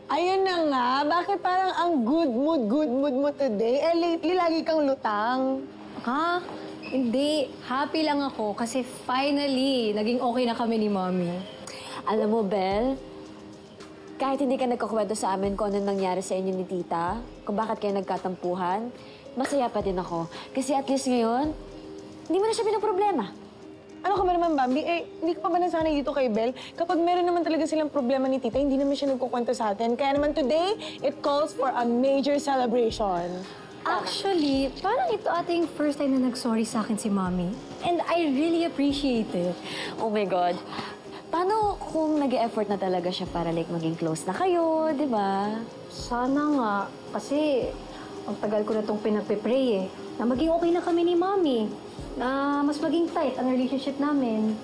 Ayun na nga, bakit parang ang good mood mo today? Eh, lately, lagi kang lutang. Ha? Hindi. Happy lang ako kasi finally, naging okay na kami ni Mommy. Alam mo, Belle, kahit hindi ka nagkakwento sa amin kung ano nangyari sa inyo ni Tita, kung bakit kayo nagkatampuhan, masaya pa din ako. Kasi at least ngayon, hindi mo na siya pinaproblema. Ano ka ba naman, Bambi? Eh, hindi ka pa ba nasanay dito kay Belle? Kapag meron naman talaga silang problema ni Tita, hindi naman siya nagkukwento sa atin. Kaya naman today, it calls for a major celebration. Actually, parang ito ating first time na nag-sorry sa akin si Mommy. And I really appreciate it. Oh my God. Paano kung nag-e-effort na talaga siya para like maging close na kayo, di ba? Sana nga. Kasi ang tagal ko na itong pinagpe-pray na maging okay na kami ni Mommy. Na mas maging tight ang relationship namin.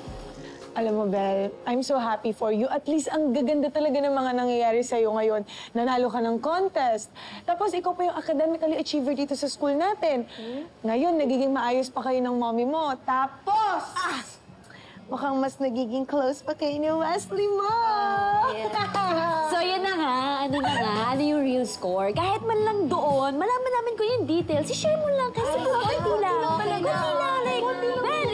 Alam mo, Belle, I'm so happy for you. At least ang gaganda talaga ng mga nangyayari sa'yo ngayon. Nanalo ka ng contest. Tapos ikaw pa yung academically achiever dito sa school natin. Ngayon, nagiging maayos pa kayo ng mommy mo. Tapos, mukhang mas nagiging close pa kayo ni Wesley mo. So yun na nga, ano yung real score? Kahit man lang doon, malaman namin ko yung details. I-share mo lang kasi konti lang. Konti lang. Like, well,